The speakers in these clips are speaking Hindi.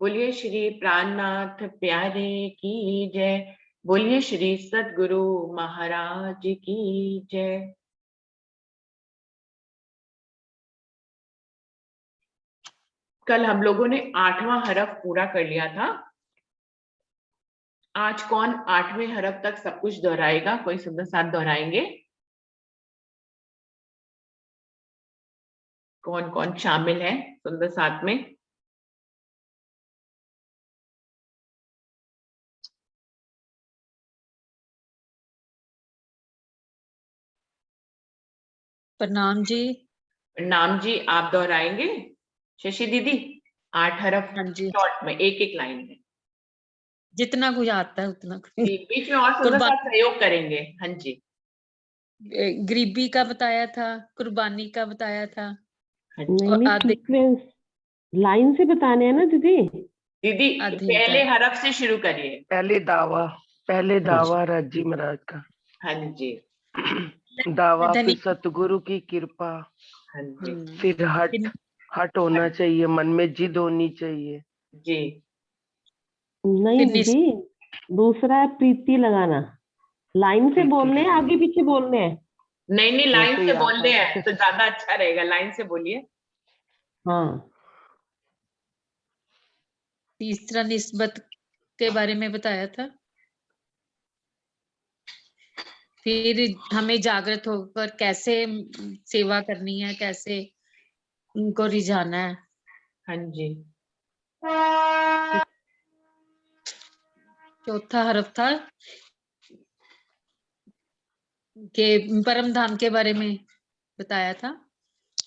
बोलिए श्री प्राणनाथ प्यारे की जय। बोलिए श्री सद्गुरु महाराज की जय। कल हम लोगों ने 8वां हरफ पूरा कर लिया था। आज कौन 8वें हरफ तक सब कुछ दोहराएगा? कोई सुंदर साथ दोहराएंगे? कौन कौन शामिल है सुंदर साथ में? प्रणाम जी। नाम जी, आप दोहराएंगे? शशि दीदी, 8 हरफ हाँ जी, शॉर्ट में, एक एक लाइन में। जितना कुछ आता है उतना। जी, बीच में और सुंदर सा कुर्बानी, प्रयोग करेंगे। हाँ जी, गरीबी का बताया था, कुर्बानी का बताया था। हाँ जी। नहीं और नहीं, आधे सीक्वेंस लाइन से बताने हैं ना दीदी। दीदी, आधीनता। पहले हरफ से शुरू करिए। पहले दावा राजी महाराज का। हाँ जी, दावा, फिर धनी। सतगुरु की कृपा, हाँ जी, फिर हट होना चाहिए, मन में जिद होनी चाहिए। जी। नहीं फिर दीदी, दूसरा है प्रीति लगाना। लाइन से प्रीति बोलने हैं, लगाना। आगे पीछे बोलने हैं। नहीं नहीं, लाइन जैसे से ही बोलने आता हैं तो ज्यादा अच्छा रहेगा। लाइन से बोलिए। हाँ, तीसरा निस्बत के बारे में बताया था। फिर हमें जागृत होकर कैसे सेवा करनी है, कैसे उनको रिझाना है। हाँ जी, चौथा हरफ था कि परम धाम के बारे में बताया था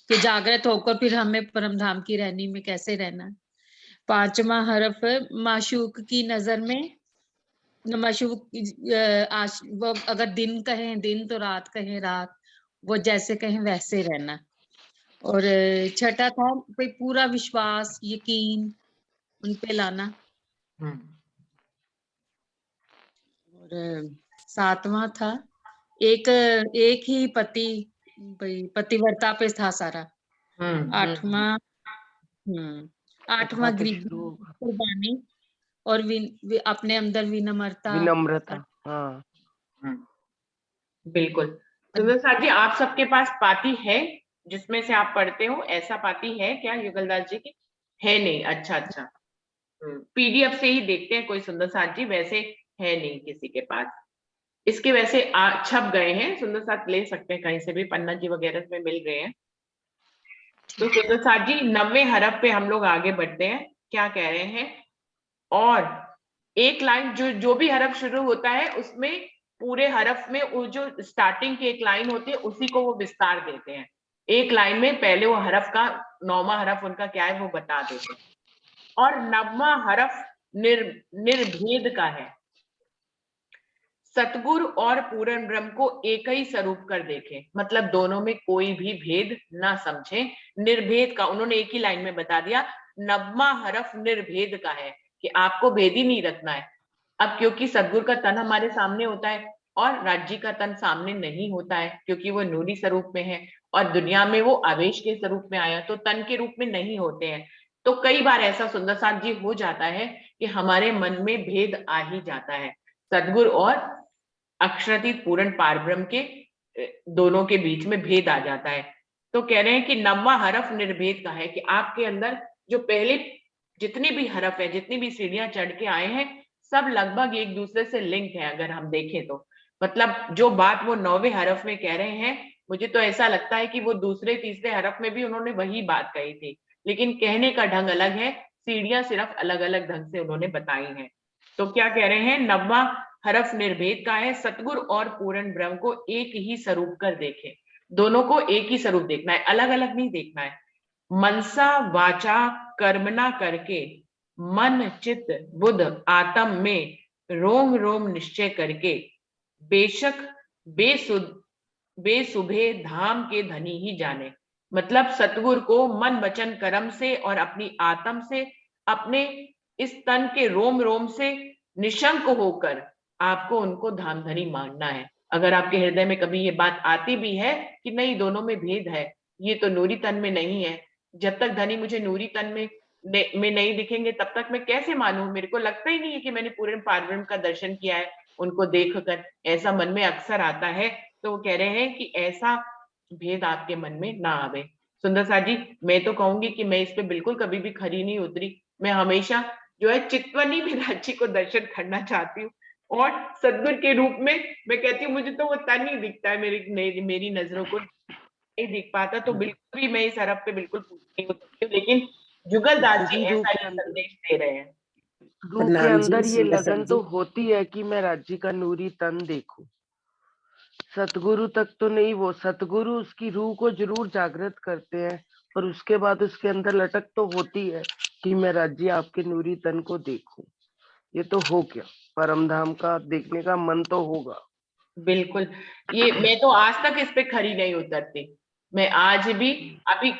कि जागृत होकर फिर हमें परम धाम की रहनी में कैसे रहना है। पांचवा हरफ माशूक की नजर में, माशूक वो अगर दिन कहें दिन तो रात कहें रात, वो जैसे कहें वैसे रहना। और छठा था कोई पूरा विश्वास यकीन उन पे लाना। और सातवां था एक एक ही पति, भाई पतिव्रता पे था सारा। आठवां आठवां पे गरीबी शुरू होगा। कुर्बानी और अपने अंदर विनम्रता। विनम्रता, हाँ। बिल्कुल। सुंदर साथ जी, आप सबके पास पाती है जिसमें से आप पढ़ते हो? ऐसा पाती है क्या युगलदास जी की? है नहीं? अच्छा अच्छा। पीडीएफ से ही देखते हैं कोई सुंदर साथ जी, वैसे है नहीं किसी के पास। इसके वैसे छप गए हैं, सुंदर साथ ले सकते हैं कहीं से भी, पन्ना जी वगैरह में मिल गए हैं। तो सुंदर साथ जी, 90वें हरफ पे हम लोग आगे बढ़ते हैं। क्या कह रहे हैं? और एक लाइन, जो जो भी हरफ शुरू होता है उसमें पूरे हरफ में वो जो स्टार्टिंग की एक लाइन होती है उसी को वो विस्तार देते हैं। एक लाइन में पहले वो हरफ का 9वां हरफ उनका क्या है वो बता देते हैं। और 9वां हरफ निर्भेद का है। सतगुरु और पूर्ण ब्रह्म को एक ही स्वरूप कर देखें, मतलब दोनों में कोई भी भेद ना समझें। निर्भेद का उन्होंने एक ही लाइन में बता दिया। 9वां हरफ निर्भेद का है कि आपको भेद ही नहीं रखना है। अब क्योंकि सदगुरु का तन हमारे सामने होता है और राज्य का तन सामने नहीं होता है, क्योंकि वो नूरी स्वरूप में है और दुनिया में वो आवेश के स्वरूप में आया, तो तन के रूप में नहीं होते हैं। तो कई बार ऐसा सुंदर साथ जी हो जाता है कि हमारे मन में भेद आ ही जाता है। सदगुरु और अक्षरातीत पूर्ण पारब्रह्म के दोनों के बीच में भेद आ जाता है। तो कह रहे हैं कि 9वां हरफ निर्भेद का है कि आपके अंदर जो पहले जितने भी हरफ है, जितनी भी सीढ़ियां चढ़ के आए हैं, सब लगभग एक दूसरे से लिंक है अगर हम देखें तो। मतलब जो बात वो 9वें हरफ में कह रहे हैं, मुझे तो ऐसा लगता है कि वो दूसरे तीसरे हरफ में भी उन्होंने वही बात कही थी, लेकिन कहने का ढंग अलग है, सीढ़ियां सिर्फ अलग अलग ढंग से उन्होंने बताई हैं। तो क्या कह रहे हैं? 9वां हरफ निर्भेद का है। सतगुरु और पूर्ण ब्रह्म को एक ही स्वरूप कर देखें। दोनों को एक ही स्वरूप देखना है, अलग अलग नहीं देखना है। मनसा वाचा कर्मना करके मन चित्त बुद्ध आत्म में रोम रोम निश्चय करके बेशक बेसुध बेसुभे धाम के धनी ही जाने। मतलब सतगुरु को मन वचन कर्म से और अपनी आत्म से, अपने इस तन के रोम रोम से निशंक होकर आपको उनको धाम धनी मानना है। अगर आपके हृदय में कभी ये बात आती भी है कि नहीं दोनों में भेद है, ये तो नूरी तन में नहीं है, जब तक धनी मुझे नूरी तन में में नहीं दिखेंगे तब तक मैं कैसे मानूं? मेरे को लगता ही नहीं है कि मैंने पूरे पारब्रह्म का दर्शन किया है उनको देखकर। ऐसा मन में अक्सर आता है। तो वो कह रहे हैं कि ऐसा भेद आपके मन में ना आवे। सुंदर साथ जी, मैं तो कहूंगी कि मैं इस पे बिल्कुल कभी भी खरी नहीं उतरी। मैं हमेशा जो है चितवनी में राज्य को दर्शन करना चाहती हूँ, और सदगुरु के रूप में मैं कहती हूँ मुझे तो वो तन ही दिखता है, मेरी नजरों को नहीं दिख पाता। तो बिल्कुल भी मैं इस अरब पे बिल्कुल नहीं उतरती हूँ, लेकिन जुगल दास जी दीदी ऐसा ही संदेश दे रहे हैं। रूह के अंदर ये लगन तो होती है कि मैं राज्य का नूरी तन देखूं। सतगुरु तक तो नहीं, वो सतगुरु उसकी रूह को जरूर जागृत करते हैं, पर उसके बाद उसके अंदर लटक तो होती है कि मैं राज्य आपके नूरी तन को देखूं। ये तो हो गया, परम धाम का देखने का मन तो होगा। बिल्कुल। ये मैं तो आज तक इस पे खरी नहीं उतरती। मैं आज भी, अभी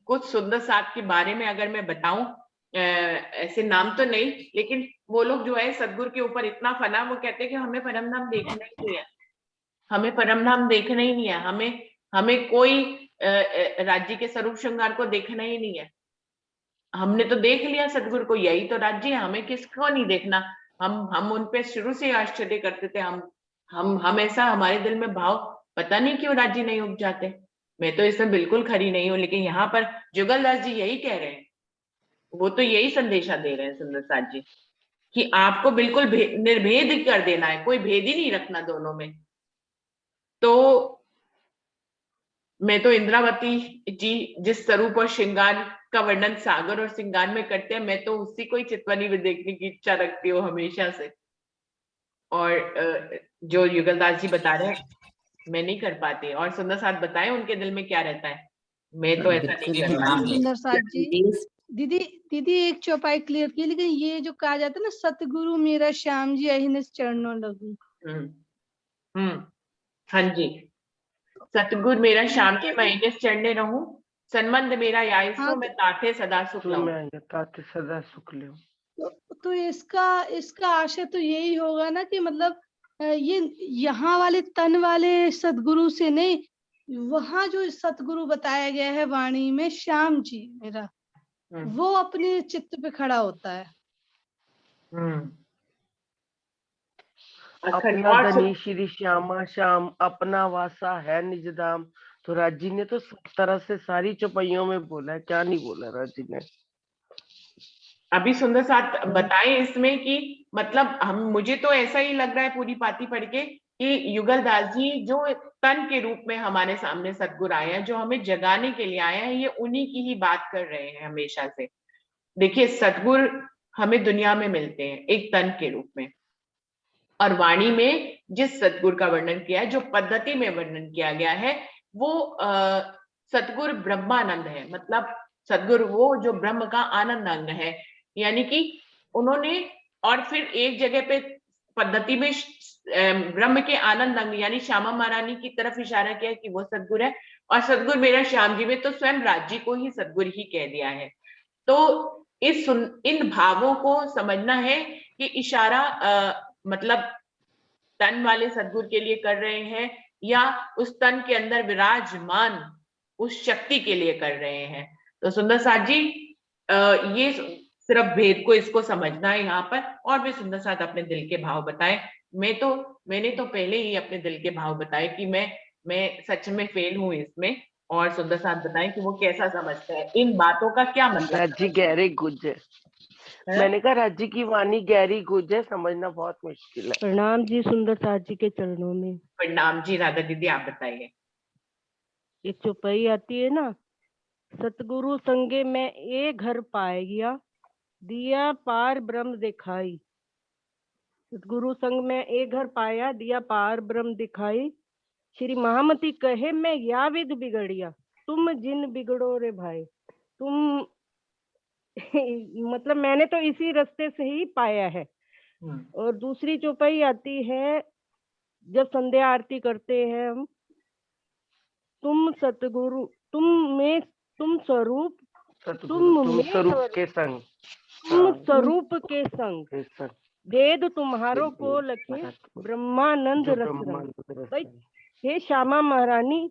कुछ सुंदर साथ के बारे में अगर मैं बताऊं, ऐसे नाम तो नहीं, लेकिन वो लोग जो है सदगुरु के ऊपर इतना फना, वो कहते हैं कि हमें परम धाम देखना ही नहीं है, हमें परम धाम देखना ही नहीं है, हमें हमें कोई राज्य के स्वरूप श्रृंगार को देखना ही नहीं है। हमने तो देख लिया सदगुरु को, यही तो राज्य है, हमें किसको नहीं देखना। हम उन पे शुरू से आश्चर्य करते थे। हम ऐसा, हमारे दिल में भाव पता नहीं क्यों राज्य नहीं उग जाते। मैं तो इसमें बिल्कुल खरी नहीं हूँ, लेकिन यहाँ पर जुगलदास जी यही कह रहे हैं, वो तो यही संदेशा दे रहे हैं सुंदर साथ जी, कि आपको बिल्कुल निर्भेद कर देना है, कोई भेद ही नहीं रखना दोनों में। तो मैं तो इंद्रावती जी जिस स्वरूप और श्रृंगार का वर्णन सागर और श्रृंगार में करते हैं, मैं तो उसी को ही चितवनी में देखने की इच्छा रखती हूँ हमेशा से। और जो युगलदास जी बता रहे हैं मैं नहीं कर पाती, और सुंदर साथ बताएं उनके दिल में क्या रहता है। मैं तो ऐसा नहीं कर पाती। सुंदर साथ जी, दीदी दीदी एक चौपाई क्लियर की, लेकिन ये जो कहा जाता है ना, सतगुरु मेरा श्याम जी अहिन चरणों लगू, हम्म। हम्म। हाँ जी। सतगुर मेरा श्याम जी मैं इन्हें चढ़ने रहूं, संबंध मेरा याइसो हाँ मैं ताथे सदा सुख तो लाऊं। मैं ताते सदा सुख ले। तो इसका इसका आशय तो यही होगा ना कि मतलब ये यहाँ वाले तन वाले सतगुरु से नहीं, वहाँ जो सतगुरु बताया गया है वाणी में श्याम जी मेरा, वो अपने चित्त पे खड़ा होता है। हम्म। अपना धनी श्री श्यामा श्याम, अपना वासा है निज धाम। तो राजी ने तो सब तरह से सारी चौपाइयों में बोला है, क्या नहीं बोला राजी ने। अभी सुंदर साथ बताएं इसमें कि मतलब हम, मुझे तो ऐसा ही लग रहा है पूरी पाती पढ़ के कि युगलदास जी जो तन के रूप में हमारे सामने सतगुरु आए हैं, जो हमें जगाने के लिए आए हैं, ये उन्हीं की ही बात कर रहे हैं हमेशा से। देखिए सतगुरु हमें दुनिया में मिलते हैं एक तन के रूप में, और वाणी में जिस सतगुरु का वर्णन किया है, जो पद्धति में वर्णन किया गया है, वो सतगुरु ब्रह्मानंद है। मतलब सतगुरु वो जो ब्रह्म का आनंद अंग है, यानी कि उन्होंने, और फिर एक जगह पे पद्धति में ब्रह्म के आनंद अंग यानी श्यामा महारानी की तरफ इशारा किया कि वो सतगुरु है, और सतगुरु मेरा श्याम जी में तो स्वयं राज्य को ही सतगुरु ही कह दिया है। तो इन भावों को समझना है कि इशारा मतलब तन वाले सदगुरु के लिए कर रहे हैं, या उस तन के अंदर विराजमान उस शक्ति के लिए कर रहे हैं। तो सुंदर साथ जी, ये सिर्फ भेद को इसको समझना है यहाँ पर। और भी सुंदर साथ अपने दिल के भाव बताए। मैंने तो पहले ही अपने दिल के भाव बताए कि मैं सच में फेल हूं इसमें। और सुंदर साथ बताएं कि वो कैसा समझते हैं इन बातों का क्या मतलब राजी गहरे गुज है। है? मैंने कहा राज्य की वाणी गहरी गुज है, समझना बहुत मुश्किल है। प्रणाम जी सुंदर साथ जी के चरणों में। प्रणाम जी। राधा दीदी आप बताइए। ये चौपाई आती है ना, सतगुरु संगे में एक घर पाए गया, दिया पार ब्रह्म दिखाई। सतगुरु संग में एक घर पाया, दिया पार ब्रह्म दिखाई। श्री महामती कहे मैं या विध बिगड़िया, तुम जिन बिगड़ो रे भाई। तुम मतलब मैंने तो इसी रास्ते से ही पाया है। और दूसरी चौपाई आती है जब संध्या आरती करते हैं हम, तुम सतगुरु तुम में तुम स्वरूप, तुम में स्वरूप के संग, तुम स्वरूप के संग, संग वेद तुम्हारो को लखे ब्रह्मानंद रस। भाई हे श्यामा महारानी,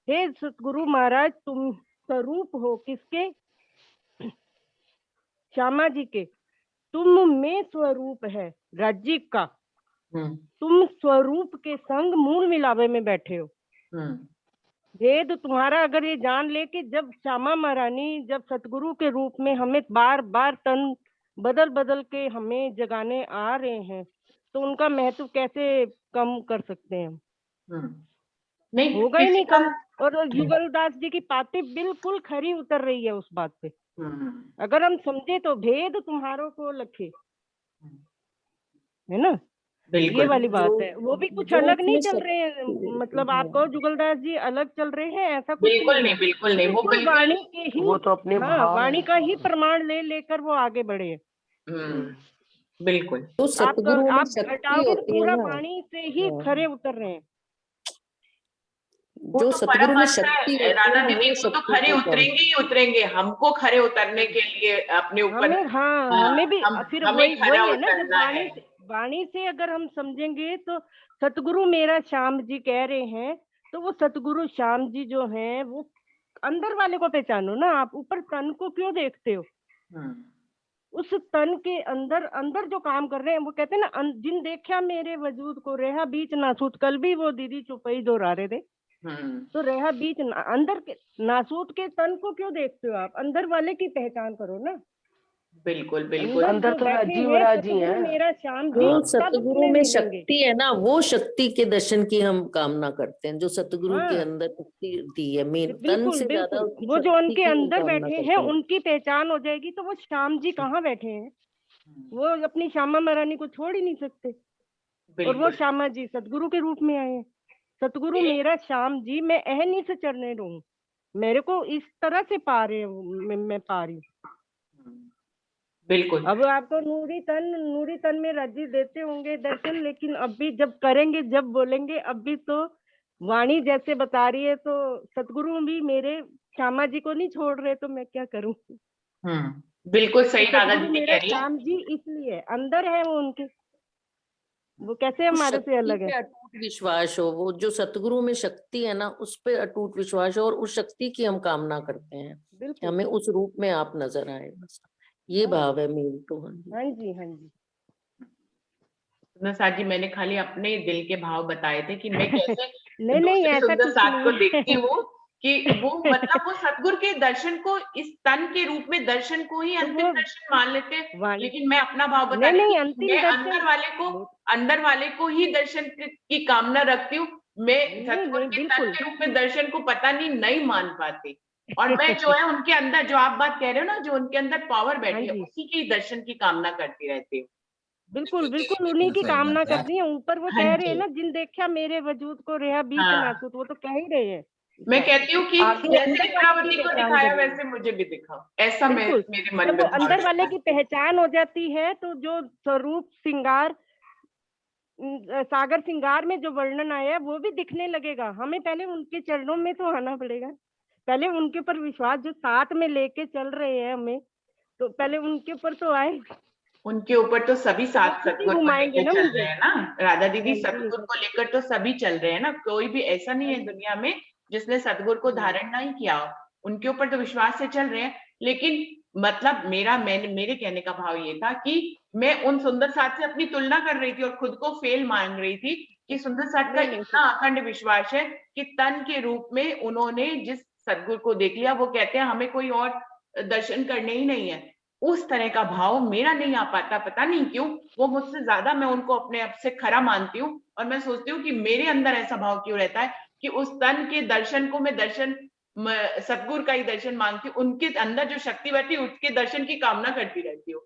हे सतगुरु महाराज, तुम स्वरूप हो किसके? श्यामा जी के, तुम में स्वरूप है राज्य का, तुम स्वरूप के संग मूल मिलावे में बैठे हो। भेद तुम्हारा अगर ये जान ले कि जब श्यामा महारानी जब सतगुरु के रूप में हमें बार बार तन बदल बदल के हमें जगाने आ रहे हैं, तो उनका महत्व कैसे कम कर सकते हैं हम? नहीं होगा ही नहीं किसी का कम। और युगलदास जी की बातें बिल्कुल खरी उतर रही है उस बात पे। अगर हम समझे तो भेद तुम्हारों को लखे, है ना, ये बिल्कुल वाली बात जो है। वो भी कुछ जो अलग नहीं उसमें चल शक्ति रहे हैं, मतलब हाँ, आपको जुगलदास जी अलग चल रहे हैं ऐसा कुछ बिल्कुल नहीं नहीं, है। बिल्कुल नहीं, वो बिल्कुल बिल्कुल वाणी के ही, वो तो अपने हाँ, भाव वाणी का ही प्रमाण ले लेकर वो आगे बढ़े हैं। बिल्कुल। जो सतगुरु में आप शक्ति घटाओगे तो होती है पूरा ना, वाणी से ही हाँ, खरे उतर रहे हैं। वो जो तो सतगुरु में परम शक्ति है होती है राधा ना, दीदी, वो वो तो शक्ति खरे को कम उतरेंगे ही उतरेंगे, हमको खरे उतरने के लिए अपने ऊपर हमें, हाँ, हमें भी फिर हमें वही खरा वही है ना, जब उतरना है। वाणी से अगर हम समझेंगे तो सतगुरु मेरा श्याम जी कह रहे हैं, तो वो सतगुरु श्याम जी जो हैं वो अंदर वाले को पहचानो ना। आप ऊपर तन को क्यों देखते हो? उस तन के अंदर अंदर जो काम कर रहे हैं, वो कहते हैं ना, जिन देखा मेरे वजूद को रेहा बीच नासूत। कल भी वो दीदी चुपई दोहरा रहे थे, तो रेहा बीच अंदर के नासूत के तन को क्यों देखते हो? आप अंदर वाले की पहचान करो ना। बिल्कुल बिल्कुल। अंदर अंदर जो तो बैठे राजीव हैं राजी सतगुरु हैं। मेरा श्याम जी, जो तब सतगुरु तुम्हें में मिलेंगे। शक्ति है ना, वो शक्ति के दर्शन की हम कामना करते हैं। जो सतगुरु के हाँ, अंदर शक्ति होती है, मेन तन बिल्कुल से ज्यादा बिल्कुल। उसकी वो जो शक्ति उनके की हम अंदर कामना बैठे हैं करते हैं। उनकी पहचान हो जाएगी, तो वो श्याम जी कहाँ बैठे हैं? वो अपनी श्यामा महारानी को छोड़ ही नहीं सकते। और वो बिल्कुल श्यामा जी सतगुरु के रूप में आए हैं। सतगुरु मेरा श्याम जी, मैं अहनी से चढ़ने रहूं, मेरे को इस तरह से पा रहे हो, मैं पा रही हूँ। बिल्कुल। अब आपको नूरी तन में राज्य देते होंगे दर्शन, लेकिन अब भी जब करेंगे, जब बोलेंगे, अब भी तो वाणी जैसे बता रही है, तो सतगुरु भी मेरे श्यामा जी को नहीं छोड़ रहे, तो मैं क्या करूं? बिल्कुल सही तो राधा सतगुरु दीदी मेरा कह रही है। श्याम जी इसलिए अंदर है वो उनके, वो कैसे उस हमारे से शक्ति अलग है? पे अटूट विश्वास हो, वो जो सतगुरु में शक्ति है ना, उस पे अटूट विश्वास हो, और उस शक्ति की हम कामना करते हैं कि बिल्कुल। हमें उस रूप में आप नजर आए। बस ये हाँ, भाव है मेरी तो। हाँ जी। हाँ जी, हाँ जी। सुंदर साथ जी, मैंने खाली अपने दिल के भाव बताए थे कि मैं कैसे नहीं नहीं, दूसरे ऐसा सुंदर कुछ साथ को नहीं देखती है। हूँ कि वो मतलब वो सतगुरु के दर्शन को इस तन के रूप में दर्शन को ही तो अंतिम वो दर्शन मान लेते हैं। वाणी, लेकिन मैं अपना भाव बता नहीं रही नहीं, हूँ, अंतिम मैं दर्शन अंदर वाले को ही दर्शन की कामना रखती हूँ। मैं नहीं सतगुरु नहीं, के तन बिल्कुल के रूप में दर्शन को पता नहीं मान पाती। और मैं जो है उनके अंदर, जो आप बात कह रहे हो ना, जो उनके अंदर पावर हाँ बैठी है, जी, उसी की दर्शन की कामना करती रहती हूँ। बिल्कुल बिल्कुल, उन्हीं की कामना करती है। ऊपर वो हाँ कह रहे हैं जी। ना, जिन देखा मेरे वजूद को रेहा बीच हाँ, नासूत, वो तो कह ही रहे हैं इस मैं बात को। कहती हूँ कि आगे जैसे अंदर वाले की इंद्रावती को पहचान दिखाया करिए। वैसे मुझे भी दिखाओ, ऐसा बिल्कुल, मेरे मन जब में वो भाव अंदर रहता वाले है। की पहचान हो जाती है, तो जो स्वरूप श्रृंगार, सागर श्रृंगार में जो वर्णन आया है वो भी दिखने लगेगा। हमें पहले उनके चरणों में तो आना पड़ेगा, पहले उनके ऊपर विश्वास, जो साथ में लेके चल रहे हैं हमें, तो पहले उनके ऊपर तो आए। उनके ऊपर तो सभी तो वो साथ खुद ही सतगुरु को घुमाएंगे लेकर ना चल मुझे। रहे हैं ना राधा दीदी, हाँ जी, सतगुरु को लेकर तो सभी चल रहे हैं ना। कोई भी ऐसा नहीं है दुनिया में जिसने सतगुरु को धारण नहीं किया हो। उनके ऊपर तो विश्वास से चल रहे हैं। लेकिन मतलब मेरे कहने का भाव ये था कि मैं उन सुंदर साथ से अपनी तुलना कर रही थी और खुद को फेल मान रही थी कि सुंदर साथ का नहीं नहीं, इतना अखंड विश्वास है कि तन के रूप में उन्होंने जिस सतगुरु को देख लिया, वो कहते हैं हमें कोई और दर्शन करने ही नहीं है। उस तरह का भाव मेरा नहीं आ पाता, पता नहीं क्यों। वो मुझसे ज्यादा मैं उनको अपने आप से खरा मानती हूँ और मैं सोचती हूँ कि मेरे अंदर ऐसा भाव क्यों रहता है कि उस तन के दर्शन को मैं सतगुरु का ही दर्शन मानती हूँ। उनके अंदर जो शक्ति बैठी उसके दर्शन की कामना करती रहती हूँ।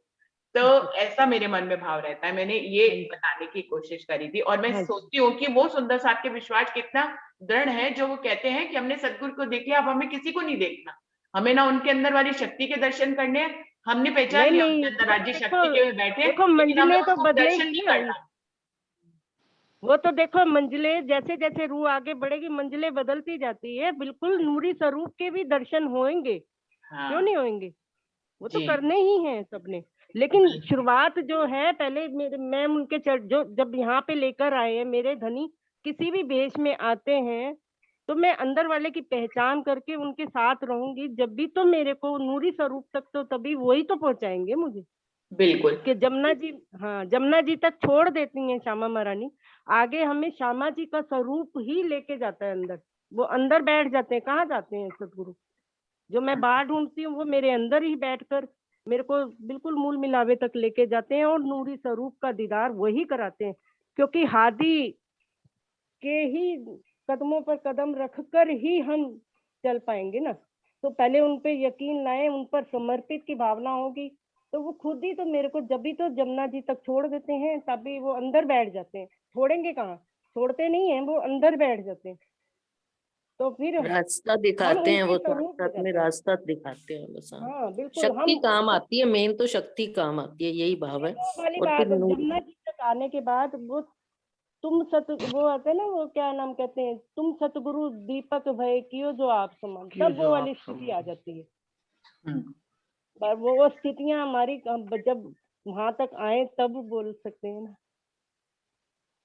तो ऐसा मेरे मन में भाव रहता है। मैंने ये बताने की कोशिश करी थी और मैं सोचती हूँ कि वो सुंदर साथ के विश्वास कितना दृढ़ है, जो वो कहते हैं कि हमने सतगुरु को देख लिया, अब हमें किसी को नहीं देखना, हमें ना उनके अंदर वाली शक्ति के दर्शन करने हैं। हमने पहचान नहीं लिया नहीं, उनके अंदर वो राज्य तो शक्ति के में बैठे, देखो लेकिन हमें मंजिलें तो उसको दर्शन बदलेगी नहीं ना। करना। वो तो देखो मंजिलें, जैसे जैसे रूह आगे बढ़ेगी मंजिलें बदलती जाती है। बिल्कुल नूरी स्वरूप के भी दर्शन होंगे, क्यों नहीं होंगे? वो तो जी करने ही हैं सबने। लेकिन बिल्कुल। शुरुआत जो है, पहले मैं उनके जो जब यहाँ पे लेकर आए हैं मेरे धनी, किसी भी वेश में आते हैं तो मैं अंदर वाले की पहचान करके उनके साथ रहूंगी, जब भी तो मेरे को नूरी स्वरूप तक तो तभी वही तो पहुंचाएंगे मुझे। बिल्कुल। कि जमुना जी, हाँ जमुना जी तक छोड़ देती हैं श्यामा महारानी, आगे हमें श्यामा जी का स्वरूप ही लेके जाता है अंदर। वो अंदर बैठ जाते हैं। कहाँ जाते हैं सतगुरु? जो मैं बाहर ढूंढती हूँ वो मेरे अंदर ही बैठकर मेरे को बिल्कुल मूल मिलावे तक लेके जाते हैं और नूरी स्वरूप का दीदार वही कराते हैं। क्योंकि हादी के ही कदमों पर कदम रखकर ही हम चल पाएंगे ना। तो पहले उन पे यकीन लाएं, उन पर समर्पित की भावना होगी तो वो खुद ही तो मेरे को जब भी तो जमुना जी तक छोड़ देते हैं, तभी वो अंदर बैठ जाते हैं। छोड़ेंगे कहाँ? छोड़ते नहीं है, वो अंदर बैठ जाते हैं। तो फिर रास्ता हम दिखाते हैं, उनके वो स्वरूप हो साथ में जाते हैं। रास्ता दिखाते हैं बस। हाँ, हाँ बिल्कुल। शक्ति हम काम आती है, मेन तो शक्ति काम आती है, यही भाव है। वो वाली और फिर बात, जमुना जी तक आने के बाद वो वो आते हैं ना, वो क्या नाम कहते हैं, तुम सतगुरु दीपक भय कियो जो आप समान, कियो तब जो वो आप वाली स्थिति आ समान। जाती है। हम्म। पर वो स्थितियां हमारी जब वहां तक आए तब बोल सकते हैं ना।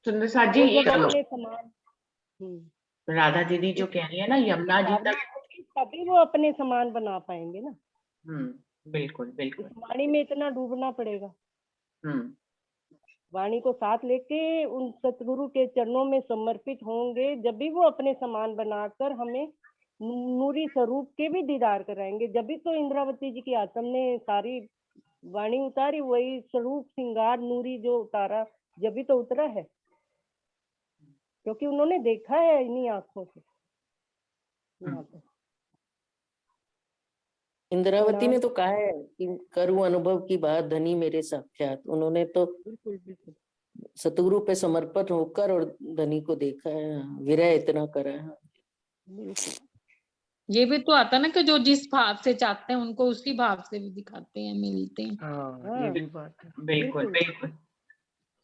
सुंदर साथ जी, वो ये जब अपने समान राधा दीदी जो कह रही है ना इसकी यमुना जी भावना तक। होगी तभी वो अपने समान बना पाएंगे ना। बिल्कुल इस बिल्कुल। वाणी में इतना डूबना पड़ेगा। हम्म। वाणी को साथ लेके उन सतगुरु के चरणों में समर्पित होंगे, जब भी वो अपने समान बनाकर हमें नूरी स्वरूप के भी दीदार कराएंगे। जब भी तो इंद्रावती जी की आत्म ने सारी वाणी उतारी, वही स्वरूप श्रृंगार नूरी जो उतारा, जब भी तो उतरा है, क्योंकि उन्होंने देखा है इन्हीं आंखों से यहाँ पे। इंद्रावती ने प्रणाम। तो कहा है कि करूं अनुभव की बात धनी मेरे साक्षात। उन्होंने तो बिल्कुल बिल्कुल। सतगुरु पे समर्पित होकर और धनी को देखा है, विरह इतना करा है। बिल्कुल। ये भी तो आता ना कि जो जिस भाव से चाहते हैं उनको उसी भाव से भी दिखाते हैं, मिलते हैं। हाँ ये हाँ भी बात है। बिल्कुल बिल्कुल। बिल्कुल।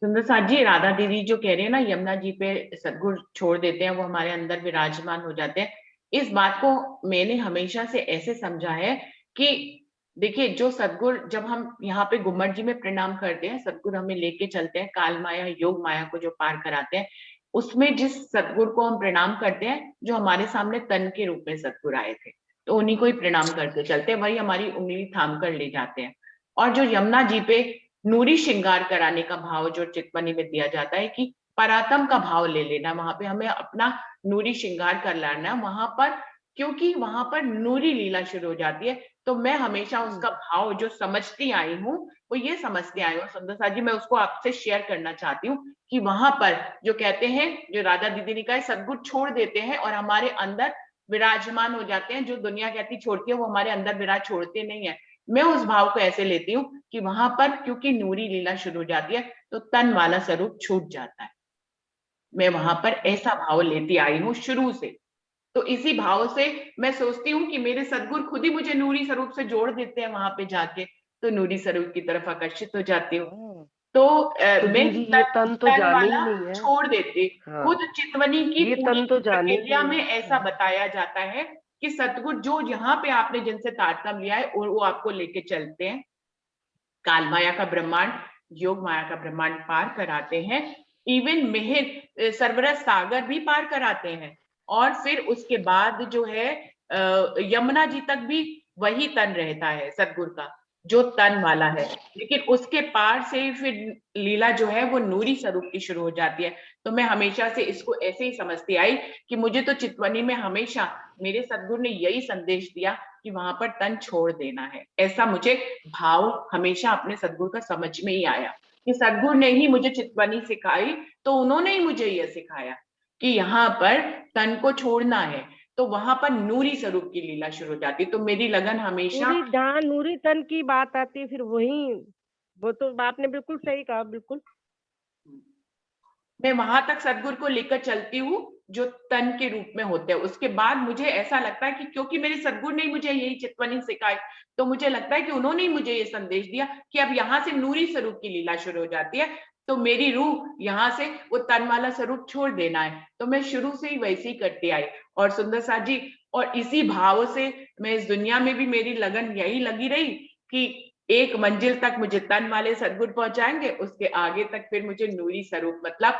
सुंदर साथ जी, राधा दीदी जो कह रहे हैं ना यमुना जी पे सदगुरु छोड़ देते हैं, वो हमारे अंदर विराजमान हो जाते हैं, इस बात को मैंने हमेशा से ऐसे समझा है कि देखिए, जो सदगुरु जब हम यहाँ पे गुम्मट जी में प्रणाम करते हैं, सदगुरु हमें लेके चलते हैं काल माया योग माया को जो पार कराते हैं, उसमें जिस सदगुरु को हम प्रणाम करते हैं, जो हमारे सामने तन के रूप में सदगुरु आए थे, तो उन्हीं को ही प्रणाम करते चलते हैं, वही हमारी उंगली थाम कर ले जाते हैं। और जो यमुना जी पे नूरी श्रृंगार कराने का भाव जो चितवनी में दिया जाता है कि परातम का भाव ले लेना, वहां पे हमें अपना नूरी श्रृंगार कर लाना वहां पर, क्योंकि वहां पर नूरी लीला शुरू हो जाती है। तो मैं हमेशा उसका भाव जो समझती आई हूँ, वो ये समझते आई हूँ सुंदर साथ जी, मैं उसको आपसे शेयर करना चाहती हूँ कि वहां पर जो कहते हैं, जो राधा दीदी ने कहा, सदगुरु छोड़ देते हैं और हमारे अंदर विराजमान हो जाते हैं। जो दुनिया कहती छोड़ती है, वो हमारे अंदर विराज छोड़ते नहीं है। मैं उस भाव को ऐसे लेती हूँ कि वहां पर क्योंकि नूरी लीला शुरू हो जाती है, तो तन वाला स्वरूप छूट जाता है। मैं वहां पर ऐसा भाव लेती आई हूँ शुरू से। तो इसी भाव से मैं सोचती हूँ कि मेरे सदगुरु खुद ही मुझे नूरी स्वरूप से जोड़ देते हैं वहां पे जाके, तो नूरी स्वरूप की तरफ आकर्षित हो जाती हूँ। तो तो मैं दीदी ये तन तो तन जाने ही वाला नहीं है। छोड़ देते। हाँ खुद चितवनी की ये पूरी तन तो जाने ही प्रक्रिया नहीं में है। ऐसा बताया जाता है कि सतगुरु जो यहाँ पे आपने जिनसे तारतम्य लिया है, और वो आपको लेके चलते हैं, काल माया का ब्रह्मांड, योग माया का ब्रह्मांड पार कराते हैं, इवन मिहिर सरवरस सागर भी पार कराते हैं। और फिर उसके बाद जो है यमुना जी तक भी वही तन रहता है सदगुरु का, जो तन वाला है। लेकिन उसके पार से फिर लीला जो है वो नूरी स्वरूप की शुरू हो जाती है। तो मैं हमेशा से इसको ऐसे ही समझती आई कि मुझे तो चितवनी में हमेशा मेरे सदगुरु ने यही संदेश दिया कि वहां पर तन छोड़ देना है। ऐसा मुझे भाव हमेशा अपने सदगुरु का समझ में ही आया कि सदगुरु ने ही मुझे चितवनी सिखाई, तो उन्होंने ही मुझे यह सिखाया कि यहाँ पर तन को छोड़ना है, तो वहां पर नूरी स्वरूप की लीला शुरू हो जाती। तो मेरी लगन हमेशा, नूरी जहाँ नूरी तन की बात आती है, फिर वही, वो तो आपने बिल्कुल सही कहा। बिल्कुल मैं वहां तक सदगुरु को लेकर चलती हूँ जो तन के रूप में होते हैं। उसके बाद मुझे ऐसा लगता है कि क्योंकि मेरे सदगुरु ने मुझे यही चितवनी सिखाई, तो मुझे लगता है कि उन्होंने ही मुझे ये संदेश दिया कि अब यहाँ से नूरी स्वरूप की लीला शुरू हो जाती है, तो मेरी रूह यहाँ से वो तन वाला स्वरूप छोड़ देना है। तो मैं शुरू से ही वैसे ही करती आई। और सुंदर साथ जी, और इसी भाव से मैं इस दुनिया में भी मेरी लगन यही लगी रही कि एक मंजिल तक मुझे तन वाले सदगुरु पहुंचाएंगे, उसके आगे तक फिर मुझे नूरी स्वरूप मतलब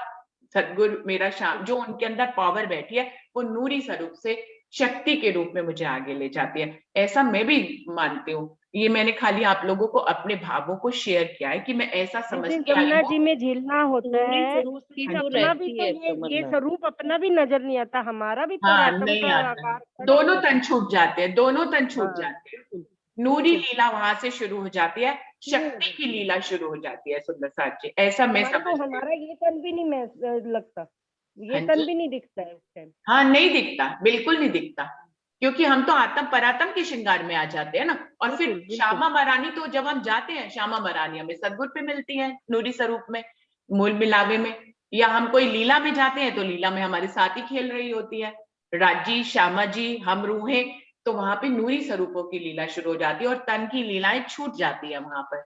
सदगुरु मेरा श्याम, जो उनके अंदर पावर बैठी है वो नूरी स्वरूप से शक्ति के रूप में मुझे आगे ले जाती है। ऐसा मैं भी मानती हूँ। ये मैंने खाली आप लोगों को अपने भावों को शेयर किया है कि मैं ऐसा जैसे समझती आई जमुना हूँ। जी में झीलना होता नूरी है, स्वरूप की हाँ जो जी। अपना भी रहती तो है ये तमन्ना, स्वरूप अपना भी नजर नहीं आता, हमारा भी हाँ, तरातम नहीं का आता है। आकार खड़ा दोनों होता तन है। छूट जाते हैं, दोनों तन छूट हाँ, जाते हैं। बिल्कुल नूरी बिल्कुल। लीला वहां से शुरू हो जाती है, शुरू हो शक्ति की जाती है। लीला शुरू हो जाती है। सुंदर साथ जी, ऐसा मैं हमारे को समझती हूँ। हमारा ये तन भी नहीं लगता, ये हाँ तन जी। भी नहीं दिखता है उस टाइम। हाँ, नहीं दिखता, बिल्कुल नहीं दिखता, क्योंकि हम तो आत्म परात्म के श्रृंगार में आ जाते हैं ना। और फिर बिल्कुल बिल्कुल। श्यामा महारानी, तो जब हम जाते हैं श्यामा महारानी हमें सदगुरु पे मिलती है नूरी स्वरूप में, मूल मिलावे में, या हम कोई लीला में जाते हैं तो लीला में हमारे साथ ही खेल रही होती है राजी, श्यामा जी, हम रूहें। तो वहां पे नूरी स्वरूपों की लीला शुरू हो जाती है और तन की लीलाएं छूट जाती है वहां पर।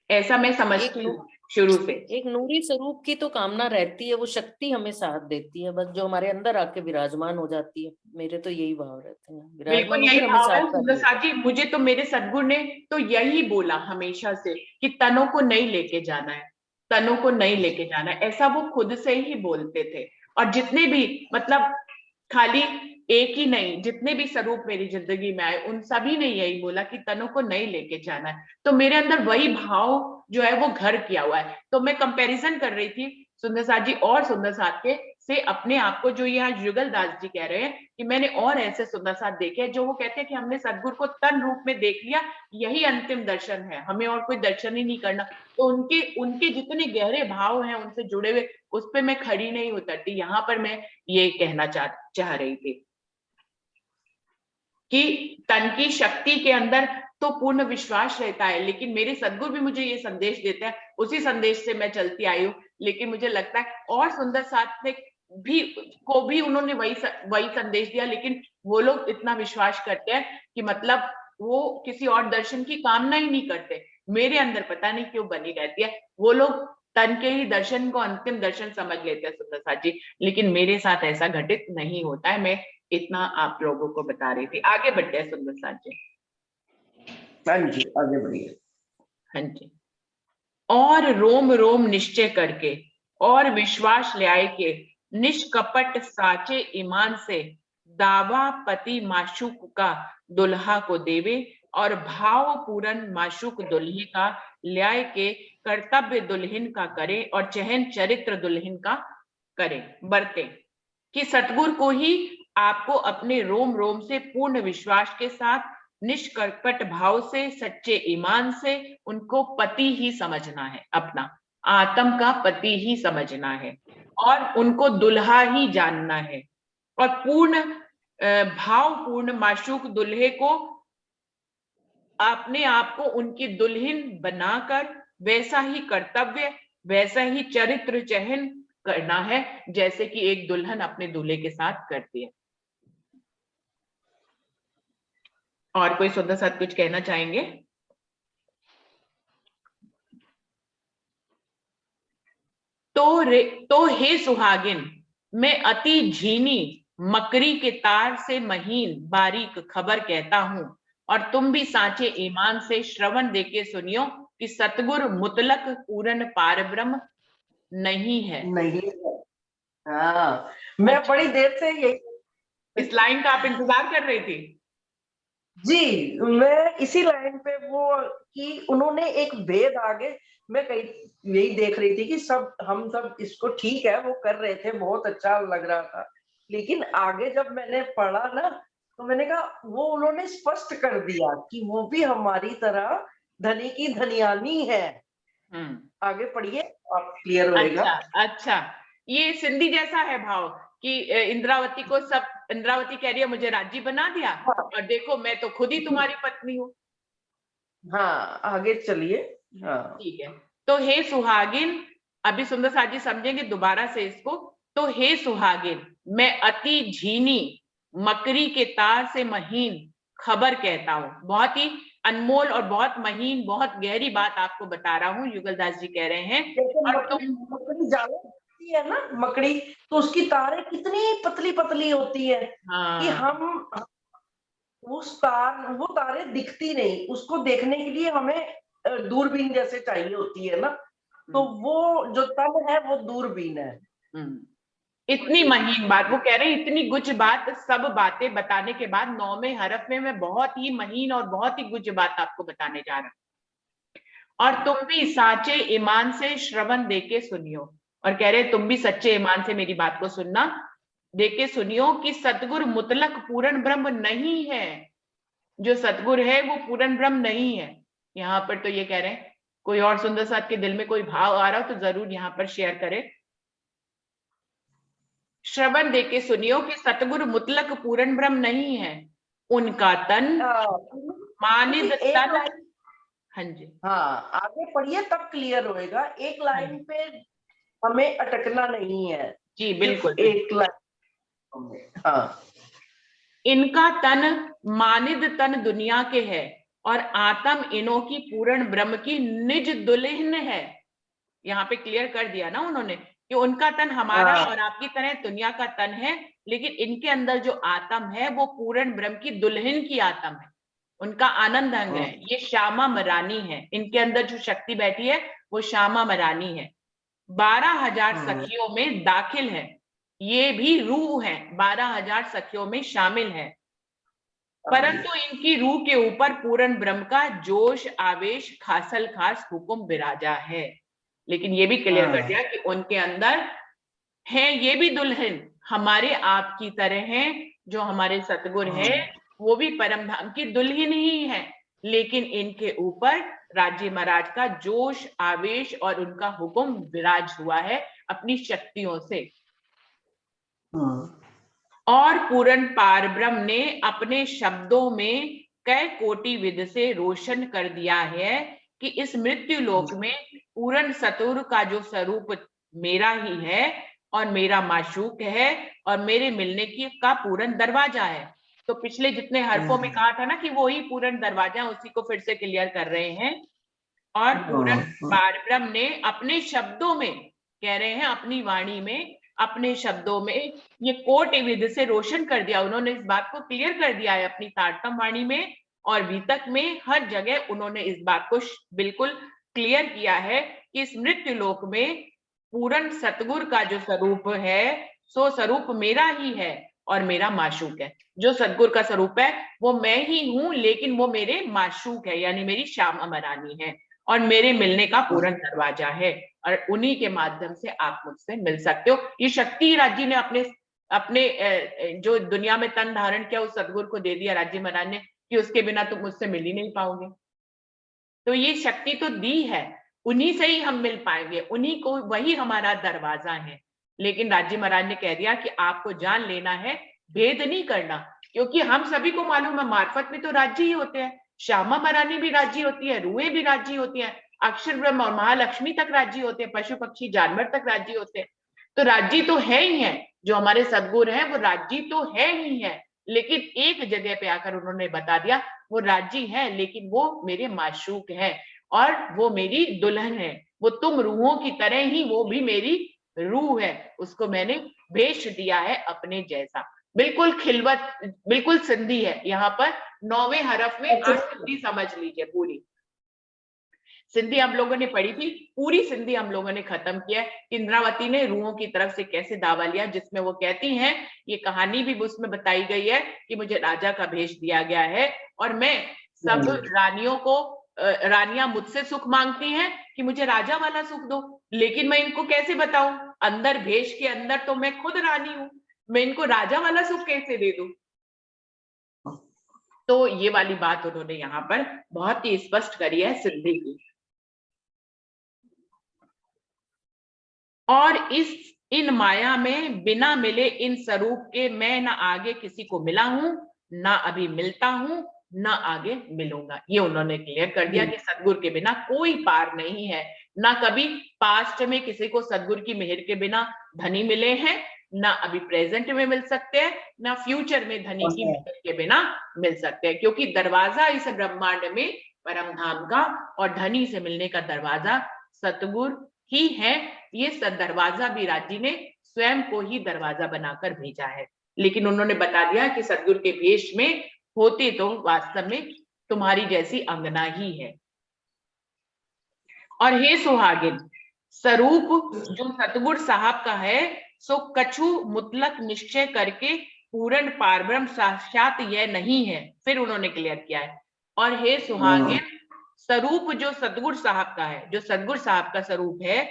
ऐसा मैं समझती हूँ शुरू से। एक नूरी स्वरूप की तो कामना रहती है, वो शक्ति हमें साथ देती है, बस जो हमारे अंदर आके विराजमान हो जाती है। मेरे तो यही भाव रहते हैं, विराजमान बिल्कुल यही होकर हमें भाव है साथ साथ सुंदर ले साथ जी। मुझे तो मेरे सदगुरु ने तो यही बोला हमेशा से कि तनों को नहीं लेके जाना है, तनों को नहीं लेके जाना है, ऐसा वो खुद से ही बोलते थे। और जितने भी, मतलब खाली एक ही नहीं, जितने भी स्वरूप मेरी जिंदगी में आए उन सभी ने यही बोला कि तनों को नहीं लेके जाना है। तो मेरे अंदर वही भाव जो है वो घर किया हुआ है। तो मैं कंपैरिजन कर रही थी सुंदर साथ जी और सुंदर साथ के से अपने आप को, जो यहाँ युगल दास जी कह रहे हैं कि मैंने और ऐसे सुंदर साथ देखे हैं जो वो कहते हैं कि हमने सदगुरु को तन रूप में देख लिया, यही अंतिम दर्शन है, हमें और कोई दर्शन ही नहीं करना। तो उनके उनके जितने गहरे भाव हैं उनसे जुड़े हुए, उस पर मैं खड़ी नहीं उतरती। यहाँ पर मैं ये कहना चाह रही थी कि तन की शक्ति के अंदर तो पूर्ण विश्वास रहता है, लेकिन मेरे सदगुरु भी मुझे ये संदेश देते हैं, उसी संदेश से मैं चलती आई हूँ। लेकिन मुझे लगता है और सुंदर साथ ने भी उन्होंने वही संदेश दिया, लेकिन वो लोग इतना विश्वास करते हैं कि मतलब वो किसी और दर्शन की कामना ही नहीं करते। मेरे अंदर पता नहीं क्यों बनी रहती है, वो लोग तन के ही दर्शन को अंतिम दर्शन समझ लेते हैं सुंदर साथ जी, लेकिन मेरे साथ ऐसा घटित नहीं होता है। मैं इतना आप लोगों को बता रही थी। आगे बढ़ते हैं सुंदर साथ जी। हाँ जी, आगे बढ़िए। हाँ जी। और रोम रोम निश्चय करके और विश्वास ले आए के निष्कपट साचे ईमान से दावा पति माशूक का दुल्हा को देवे, और भाव पूरन माशूक दुल्हे का ल्याय के कर्तव्य दुल्हन का करे, और चहन चरित्र दुल्हन का करे बरते। कि सतगुरु को ही आपको अपने रोम रोम से पूर्ण विश्वास के साथ निष्कपट भाव से सच्चे ईमान से उनको पति ही समझना है, अपना आत्म का पति ही समझना है, और उनको दुल्हा ही जानना है। और पूर्ण भाव पूर्ण माशूक दुल्हे को अपने आप को उनकी दुल्हन बनाकर वैसा ही कर्तव्य, वैसा ही चरित्र चहन करना है जैसे कि एक दुल्हन अपने दूल्हे के साथ करती है। और कोई सुंदर साथ कुछ कहना चाहेंगे? तो हे सुहागिन, मैं अति झीनी मकरी के तार से महीन बारीक खबर कहता हूं, और तुम भी सांचे ईमान से श्रवण देके सुनियो कि सतगुरु मुतलक पूर्ण पार ब्रह्म नहीं है। नहीं है। हाँ, मैं बड़ी देर से यही, इस लाइन का आप इंतजार कर रही थी? जी, मैं इसी लाइन पे वो कि उन्होंने एक भेद आगे, मैं कहीं यही देख रही थी कि हम सब इसको ठीक है वो कर रहे थे, बहुत अच्छा लग रहा था, लेकिन आगे जब मैंने पढ़ा ना तो मैंने कहा वो उन्होंने स्पष्ट कर दिया कि वो भी हमारी तरह धनी की धनियानी है। आगे पढ़िए, आप क्लियर होएगा। अच्छा अच्छा, ये सिंधी जैसा है भाव कि इंद्रावती को सब, इंद्रावती कह रही है मुझे राजी बना दिया, हाँ, और देखो मैं तो खुद ही तुम्हारी पत्नी हूँ। हाँ, आगे चलिए। हाँ, ठीक है। तो हे सुहागिन, अभी सुंदर साथ जी समझेंगे दोबारा से इसको। तो हे सुहागिन, मैं अति झीनी मकरी के तार से महीन खबर कहता हूँ। बहुत ही अनमोल और बहुत महीन, बहुत गहरी बात आपको बता रहा हूँ, युगलदास जी कह रहे हैं। जैसे और तुम, मकड़ी जाल होती है ना, मकड़ी, तो उसकी तारें कितनी पतली पतली होती है कि हाँ, हम वो तारें दिखती नहीं, उसको देखने के लिए हमें दूरबीन जैसे चाहिए होती है ना, तो वो जो तन है वो दूरबीन है। इतनी महीन बात, वो कह रहे हैं इतनी गुज बात, सब बातें बताने के बाद 9वें हरफ में मैं बहुत ही महीन और बहुत ही गुज बात आपको बताने जा रहा हूं। और तुम भी साचे ईमान से श्रवण देके सुनियो, और कह रहे तुम भी सच्चे ईमान से मेरी बात को सुनना, देके सुनियो कि सतगुरु मुतलक पूर्ण ब्रह्म नहीं है। जो सतगुरु है वो पूर्ण ब्रह्म नहीं है। यहाँ पर तो ये कह रहे हैं, कोई और सुंदर साथ के दिल में कोई भाव आ रहा हो तो जरूर यहाँ पर शेयर करें। श्रवण देके सुनियो कि सतगुरु मुतलक पूर्ण ब्रह्म नहीं है, उनका तन मानिद एक तन। लाइन, हाँ जी, हाँ आगे पढ़िए तब क्लियर होएगा। एक लाइन पे हमें अटकना नहीं है जी बिल्कुल। एक लाइन। हाँ, इनका तन मानिद तन दुनिया के है और आत्म इनो की पूर्ण ब्रह्म की निज दुल्हन है। यहाँ पे क्लियर कर दिया ना उन्होंने कि उनका तन हमारा हाँ। और आपकी तरह दुनिया का तन है, लेकिन इनके अंदर जो आत्म है वो पूर्ण ब्रह्म की दुल्हन की आत्म है, उनका आनंद अंग है। ये श्यामा मरानी है, इनके अंदर जो शक्ति बैठी है वो श्यामा मरानी है। 12,000 सखियों में दाखिल है, ये भी रूह है, 12,000 सखियों में शामिल है, परंतु इनकी रूह के ऊपर पूर्ण ब्रह्म का जोश आवेश खासल खास हुक्म विराजा है। लेकिन ये भी क्लियर कर दिया कि उनके अंदर है ये भी दुल्हन हमारे आपकी तरह हैं, जो हमारे सतगुरु है वो भी परम धाम की दुल्हन ही है, लेकिन इनके ऊपर राज्य महाराज का जोश आवेश और उनका हुक्म विराज हुआ है अपनी शक्तियों से। और पूर्ण पार ब्रह्म ने अपने शब्दों में कई कोटि विध से रोशन कर दिया है कि इस मृत्यु लोक में पूर्ण सतुर का जो स्वरूप मेरा ही है और मेरा माशूक है और मेरे मिलने की का पूर्ण दरवाजा है। तो पिछले जितने हरफों में कहा था ना कि वो ही पूर्ण दरवाजा, उसी को फिर से क्लियर कर रहे हैं। और पूर्ण पार ब्रह्म ने अपने शब्दों में, कह रहे हैं अपनी वाणी में, अपने शब्दों में ये कोटि विधि से रोशन कर दिया। उन्होंने इस बात को क्लियर कर दिया है अपनी तारतम वाणी में और बीतक में, हर जगह उन्होंने इस बात को बिल्कुल क्लियर किया है कि इस मृत्यु लोक में पूर्ण सतगुरु का जो स्वरूप है सो स्वरूप मेरा ही है और मेरा माशूक है। जो सतगुरु का स्वरूप है वो मैं ही हूं, लेकिन वो मेरे माशूक है, यानी मेरी श्यामा मरानी है और मेरे मिलने का पूर्ण दरवाजा है, और उन्हीं के माध्यम से आप मुझसे मिल सकते हो। ये शक्ति राज्य ने अपने जो दुनिया में तन धारण किया उस सदगुरु को दे दिया राज्य महाराज ने कि उसके बिना तुम मुझसे मिल ही नहीं पाओगे। तो ये शक्ति तो दी है, उन्हीं से ही हम मिल पाएंगे, उन्हीं को, वही हमारा दरवाजा है। लेकिन राज्य महाराज ने कह दिया कि आपको जान लेना है, भेद नहीं करना, क्योंकि हम सभी को मालूम है मार्फत में तो राज्य ही होते हैं, श्यामा मरानी भी राज्य होती है, रूहें भी राज्य होती हैं, अक्षर ब्रह्म और महालक्ष्मी तक राज्य होते हैं, पशु पक्षी जानवर तक राज्य होते हैं। तो राज्य तो है ही है, जो हमारे सद्गुरु हैं वो राज्य तो है ही है, लेकिन एक जगह पे आकर उन्होंने बता दिया वो राज्य है लेकिन वो मेरे माशूक है और वो मेरी दुल्हन है, वो तुम रूहों की तरह ही वो भी मेरी रूह है, उसको मैंने भेज दिया है अपने जैसा। बिल्कुल खिलवत, बिल्कुल सिंधी है। यहाँ पर 9वें हरफ में आज सिंधी समझ लीजिए, पूरी सिंधी हम लोगों ने पढ़ी थी, पूरी सिंधी हम लोगों ने खत्म किया है। इंद्रावती ने रूहों की तरफ से कैसे दावा लिया, जिसमें वो कहती हैं, ये कहानी भी उसमें बताई गई है कि मुझे राजा का भेष दिया गया है और मैं सब रानियों को, रानियां मुझसे सुख मांगती हैं कि मुझे राजा वाला सुख दो, लेकिन मैं इनको कैसे बताऊं, अंदर भेष के अंदर तो मैं खुद रानी हूं, मैं इनको राजा वाला सुख कैसे दे दूं। तो ये वाली बात उन्होंने यहाँ पर बहुत ही स्पष्ट करी है सिंधी की। और इन माया में बिना मिले इन स्वरूप के मैं ना आगे किसी को मिला हूं, ना अभी मिलता हूं, ना आगे मिलूंगा। ये उन्होंने क्लियर कर दिया कि सदगुरु के बिना कोई पार नहीं है, ना कभी पास्ट में किसी को सदगुरु की मेहर के बिना धनी मिले हैं, ना अभी प्रेजेंट में मिल सकते हैं, ना फ्यूचर में धनी की मेहर के बिना मिल सकते हैं, क्योंकि दरवाजा इस ब्रह्मांड में परम धाम का और धनी से मिलने का दरवाजा सतगुरु ही है। ये दरवाजा भी राज्य ने स्वयं को ही दरवाजा बनाकर भेजा है, लेकिन उन्होंने बता दिया कि सतगुरु के भेष में होते तो वास्तव में तुम्हारी जैसी अंगना ही है। और हे सुहागिन, स्वरूप जो सतगुर साहब का है सो कछु मुतलक निश्चय करके पूर्ण पारब्रह्म साक्षात यह नहीं है। फिर उन्होंने क्लियर किया है, और हे सुहागिन स्वरूप जो सतगुर साहब का है, जो सतगुर साहब का स्वरूप है,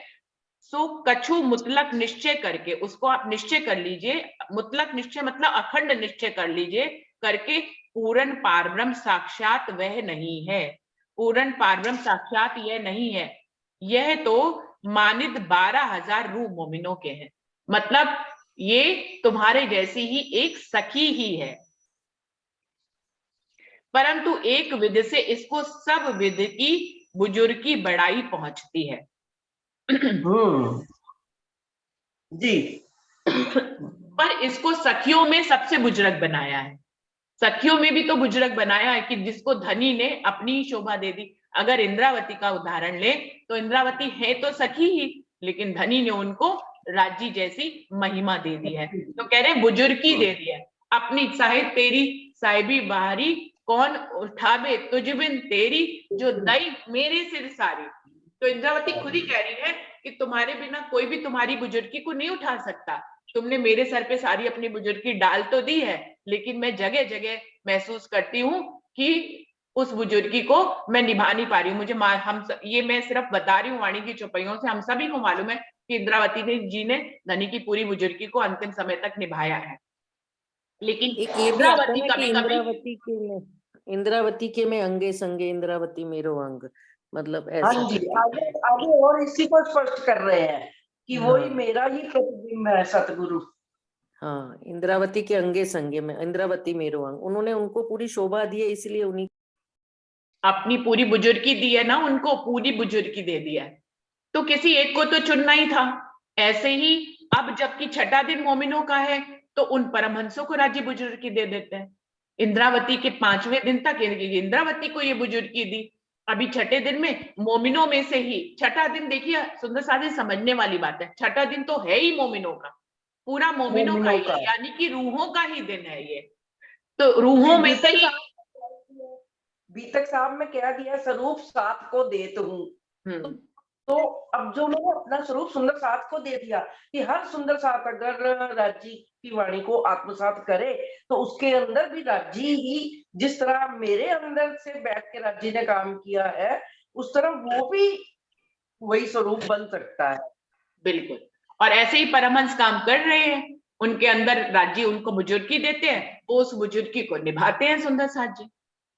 सो कछु मुतलक निश्चय करके, उसको आप निश्चय कर लीजिए। मुतलक निश्चय मतलब अखंड निश्चय कर लीजिए करके पूर्ण पारब्रह्म साक्षात वह नहीं है। पूर्ण पारब्रह्म साक्षात यह नहीं है, यह तो मानित 12,000 रूह मोमिनों के हैं। मतलब ये तुम्हारे जैसी ही एक सखी ही है, परंतु एक विध से इसको सब विध की बुजुर्गी बड़ाई पहुंचती है। जी। पर इसको सखियों में सबसे बुजुर्ग बनाया है। सखियों में भी तो बुजुर्ग बनाया है कि जिसको धनी ने अपनी शोभा दे दी। अगर इंद्रावती का उदाहरण ले तो इंद्रावती है तो सखी ही, लेकिन धनी ने उनको राज्य जैसी महिमा दे दी है। तो कह रहे हैं बुजुर्गी दे दी है। अपनी साहिब तेरी साहिबी बाहरी कौन उठावे तुझ बिन तेरी, जो दई मेरे सिर सारी। तो इंद्रावती खुद ही कह रही है कि तुम्हारे बिना कोई भी तुम्हारी बुजुर्गी को नहीं उठा सकता। तुमने मेरे सर पे सारी अपनी बुजुर्गी डाल तो दी है, लेकिन मैं जगह जगह महसूस करती हूँ कि उस बुजुर्गी को मैं निभा नहीं पा रही हूँ। ये मैं सिर्फ बता रही हूँ वाणी की चौपाइयों से। हम सभी को मालूम है कि इंद्रावती जी ने धनी की पूरी बुजुर्गी को अंतिम समय तक निभाया है, लेकिन एक ये भी आता है इंद्रावती ना कि कभी इंद्रावती के में अंगे संगे इंद्रावती मेरो अंग, मतलब हाँ ऐसा जी, करके। आगे आगे और इसी को स्पष्ट कर रहे हैं कि वही हाँ। मेरा ही प्रतिबिंब है सतगुरु। हाँ, इंद्रावती के अंगे संगे में इंद्रावती मेरो अंग, उन्होंने उनको पूरी शोभा दी है, इसलिए उन्हीं अपनी पूरी बुजुर्गी दी है ना, उनको पूरी बुजुर्गी दे दिया है। तो किसी एक को तो चुनना ही था। ऐसे ही अब जबकि छठा दिन मोमिनों का है तो उन परमहंसों को राज्य बुजुर्गी दे देते हैं। इंद्रावती के 5वें दिन तक इंद्रावती को ये बुजुर्गी दी। अभी छठे दिन में मोमिनों में से ही छठा दिन, देखिए सुंदर साथी समझने वाली बात है, छठा दिन तो है ही मोमिनों का, पूरा मोमिनों का ही है, यानी कि रूहों का ही दिन है ये। तो रूहों में से ही बीतक साहब में कह दिया स्वरूप साथ को देत हूँ। तो अब जो मैंने अपना स्वरूप सुंदर साथ को दे दिया कि हर सुंदर साथ अगर राज्य की वाणी को आत्मसात करे तो उसके अंदर भी राज्य ही, जिस तरह मेरे अंदर से बैठ के राज्य ने काम किया है, उस तरह वो भी वही स्वरूप बन सकता है। बिल्कुल। और ऐसे ही परमहंस काम कर रहे हैं, उनके अंदर राज्य उनको बुजुर्गी देते हैं, वो उस बुजुर्गी को निभाते हैं सुंदर साथ जी।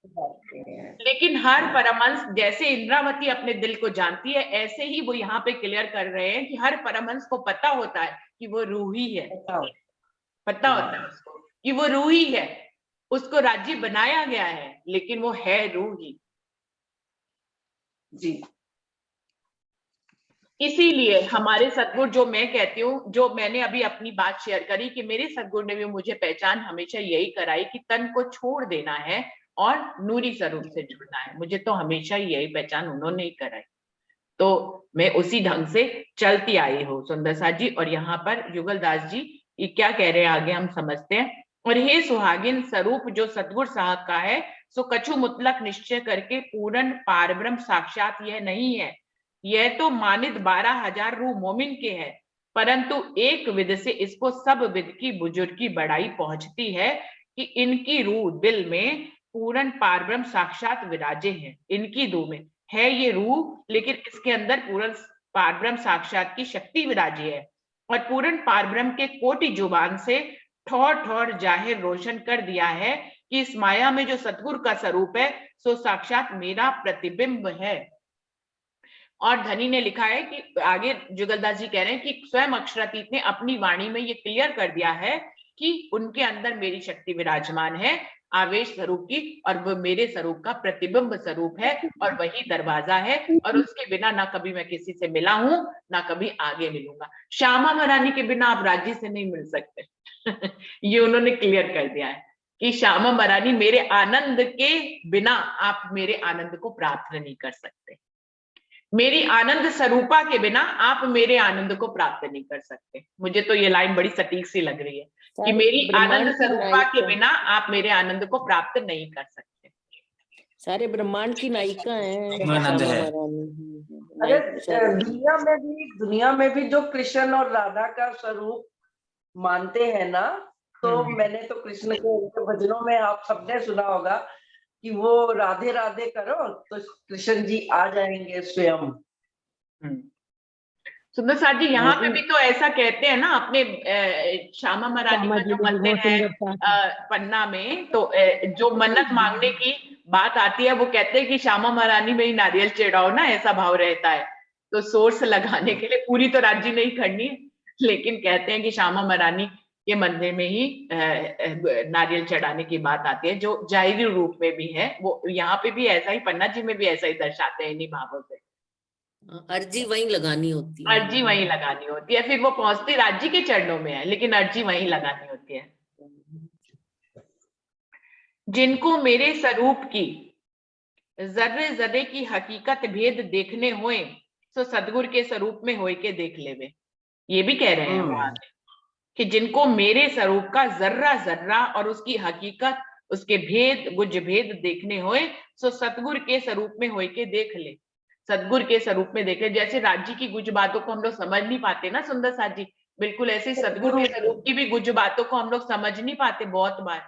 लेकिन हर परमहंस, जैसे इंद्रावती अपने दिल को जानती है, ऐसे ही वो यहाँ पे क्लियर कर रहे हैं कि हर परमहंस को पता होता है कि वो रूह ही है। पता होता है उसको कि वो रूह ही है, उसको राज्य बनाया गया है, लेकिन वो है रूह ही। जी। इसीलिए हमारे सतगुरु, जो मैं कहती हूँ, जो मैंने अभी अपनी बात शेयर करी कि मेरे सतगुरु ने भी मुझे पहचान हमेशा यही कराई कि तन को छोड़ देना है और नूरी स्वरूप से जुड़ना है। मुझे तो हमेशा यही पहचान उन्होंने ही कराई, तो मैं उसी ढंग से चलती आई हूँ सुंदर साथ जी। और यहाँ पर युगलदास जी ये क्या कह रहे हैं आगे हम समझते हैं। और हे सुहागिन स्वरूप जो सतगुर साहब का है सो कछु मुतलक निश्चय करके पूर्ण पारब्रह्म साक्षात यह नहीं है, यह तो मानित 12,000 रूह मोमिन के हैं, परंतु एक विध से इसको सब विध की बुजुर्गी बड़ाई पहुंचती है कि इनकी रूह दिल में पूर्ण पारब्रह्म साक्षात विराजे हैं। इनकी रूह में है ये रूह, लेकिन इसके अंदर पूर्ण पारब्रह्म साक्षात की शक्ति विराजी है। और पूर्ण पारब्रह्म के कोटि जुबान से ठौर ठौर जाहिर रोशन कर दिया है कि इस माया में जो सतगुरु का स्वरूप है सो साक्षात मेरा प्रतिबिंब है। और धनी ने लिखा है कि आगे जुगलदास जी कह रहे हैं कि स्वयं अक्षरातीत ने अपनी वाणी में ये क्लियर कर दिया है कि उनके अंदर मेरी शक्ति विराजमान है आवेश स्वरूप की, और वो मेरे स्वरूप का प्रतिबिंब स्वरूप है और वही दरवाजा है, और उसके बिना ना कभी मैं किसी से मिला हूं ना कभी आगे मिलूंगा। श्यामा महारानी के बिना आप राज्य से नहीं मिल सकते ये उन्होंने क्लियर कर दिया है कि श्यामा महारानी मेरे आनंद के बिना आप मेरे आनंद को प्राप्त नहीं कर सकते, मेरी आनंद स्वरूपा के बिना आप मेरे आनंद को प्राप्त नहीं कर सकते। मुझे तो ये लाइन बड़ी सटीक सी लग रही है कि मेरी आनंद स्वरूपा के बिना आप मेरे आनंद को प्राप्त नहीं कर सकते। सारे ब्रह्मांड की नायिका हैं आनंद है। अरे नाइट दुनिया में भी जो कृष्ण और राधा का स्वरूप मानते हैं ना, तो मैंने तो कृष्ण के उनके भजनों में आप सबने सुना होगा कि वो राधे राधे करो तो कृष्ण जी आ जाएंगे स्वयं। सुंदर साथ जी, यहाँ पे भी तो ऐसा कहते हैं ना, अपने श्यामा महारानी का जो मंदिर है पन्ना में, तो जो मन्नत मांगने की बात आती है वो कहते हैं कि श्यामा महारानी में ही नारियल चढ़ाओ ना, ऐसा भाव रहता है। तो सोर्स लगाने के लिए पूरी तो राज्य नहीं करनी है, लेकिन कहते हैं कि श्यामा महारानी के मंदिर में ही नारियल चढ़ाने की बात आती है, जो जाहिरी रूप में भी है। वो यहाँ पे भी ऐसा ही, पन्ना जी में भी ऐसा ही दर्शाते हैं इन्हीं भावों से। अर्जी वहीं लगानी होती है, अर्जी वहीं लगानी होती है, फिर वो पहुंचती राज्य के चरणों में है, लेकिन अर्जी वहीं लगानी होती है। जिनको मेरे स्वरूप की जर्रे जर्रे की हकीकत भेद देखने होए, सो सदगुरु के स्वरूप में होए के देख लेवे। ये भी कह रहे हैं वहां कि जिनको मेरे स्वरूप का जर्रा जर्रा और उसकी हकीकत, उसके भेद गुज भेद देखने होए, सो सतगुरु के स्वरूप में होए के देख ले। सदगुरु के स्वरूप में देखे, जैसे राज्य की गुज बातों को हम लोग समझ नहीं पाते ना सुंदर साथ जी, बिल्कुल ऐसे सदगुरु के स्वरूप की भी गुज बातों को हम लोग समझ नहीं पाते बहुत बार।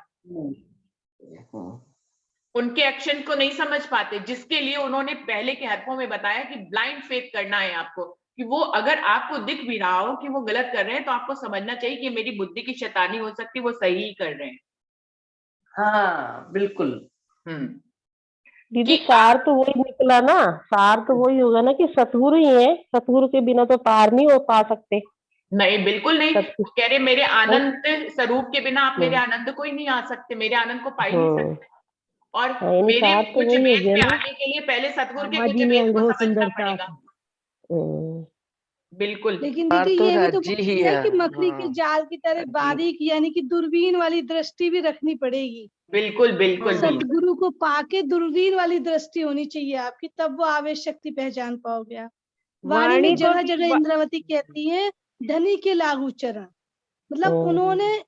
उनके एक्शन को नहीं समझ पाते, जिसके लिए उन्होंने पहले के हरफों में बताया कि ब्लाइंड फेथ करना है आपको, कि वो अगर आपको दिख भी रहा हो कि वो गलत कर रहे हैं, तो आपको समझना चाहिए कि मेरी बुद्धि की शैतानी हो सकती है, वो सही ही कर रहे हैं। हाँ बिल्कुल। दीदी सार तो वही निकला ना, सार तो वही होगा ना कि सतगुरु ही है, सतगुरु के बिना तो पार नहीं हो पा सकते। नहीं, बिल्कुल नहीं। कह रहे मेरे आनंद स्वरूप के बिना आप मेरे आनंद को ही नहीं आ सकते, मेरे आनंद को पा ही नहीं सकते। और मेरे कुछ भेद पे आने के लिए पहले सतगुरु के कुछ भेद को समझना पड़ेगा। बिल्कुल। लेकिन दीदी ये भी तो ही है कि मकड़ी के जाल की तरह बारीक, यानी कि दूरबीन वाली दृष्टि भी रखनी पड़ेगी। बिल्कुल बिल्कुल। सतगुरु को पाके दूरबीन वाली दृष्टि होनी चाहिए आपकी, तब वो आवेश शक्ति पहचान पाओगे आप। वाणी में जगह जगह इंद्रावती कहती है धनी के लागू चरण, मतलब उन्होंने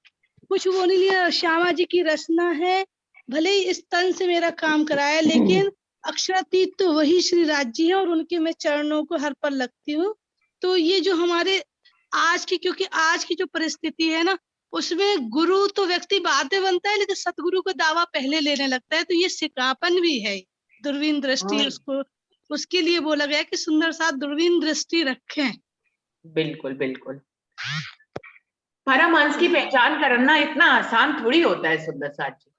कुछ वो नहीं लिया। श्यामा जी की रचना है, भले ही इस तन से मेरा काम कराया, लेकिन अक्षरातीत तो वही श्री राज जी है, और उनके मैं चरणों को हर पल लगती हूँ। तो ये जो हमारे आज की, क्योंकि आज की जो परिस्थिति है ना, उसमें गुरु तो व्यक्ति बाद में बनता है, लेकिन सतगुरु का दावा पहले लेने लगता है, तो ये सिकापन भी है, दूरबीन दृष्टि। उसको उसके लिए बोला गया कि सुंदर साथ दूरबीन दृष्टि रखें। बिल्कुल बिल्कुल। परमहंस की पहचान करना इतना आसान थोड़ी होता है सुंदर साथ जी।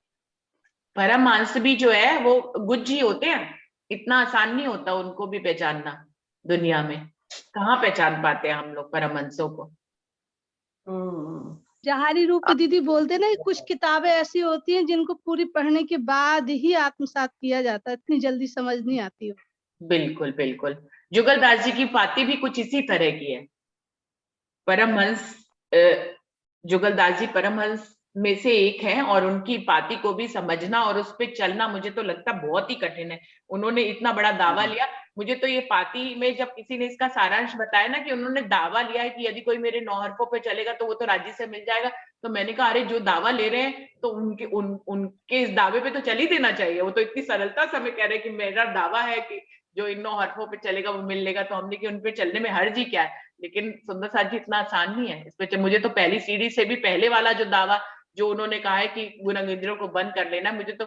परमहंस भी जो है वो गुज्ज ही होते हैं, इतना आसान नहीं होता उनको भी पहचानना। दुनिया में कहाँ पहचान पाते हैं हम लोग परमहंसों को। जहारी रूप दीदी बोलते ना, कुछ किताबें ऐसी होती हैं जिनको पूरी पढ़ने के बाद ही आत्मसात किया जाता है, इतनी जल्दी समझ नहीं आती हो। बिल्कुल बिल्कुल। जुगलदास जी की पाती भी कुछ इसी तरह की है। परमहंस जुगलदास जी परमहंस में से एक है, और उनकी पाती को भी समझना और उस पे चलना मुझे तो लगता बहुत ही कठिन है। उन्होंने इतना बड़ा दावा लिया। मुझे तो ये पाती में जब किसी ने इसका सारांश बताया ना कि उन्होंने दावा लिया है कि यदि कोई मेरे 9 हरफों पे चलेगा तो वो तो राज्य से मिल जाएगा, तो मैंने कहा अरे जो दावा ले रहे हैं तो उनके इस दावे पे तो चल ही देना चाहिए। वो तो इतनी सरलता से हमें कह रहे हैं कि मेरा दावा है कि जो इन 9 हरफों पे चलेगा वो मिल लेगा, तो हमने कि उन पे चलने में हर्ज ही क्या है। लेकिन सुंदर साथ जी इतना आसान नहीं है इस पे। मुझे तो पहली सीढ़ी से भी पहले वाला जो दावा जो उन्होंने कहा है कि गुण इंद्रियों को बंद कर लेना, मुझे तो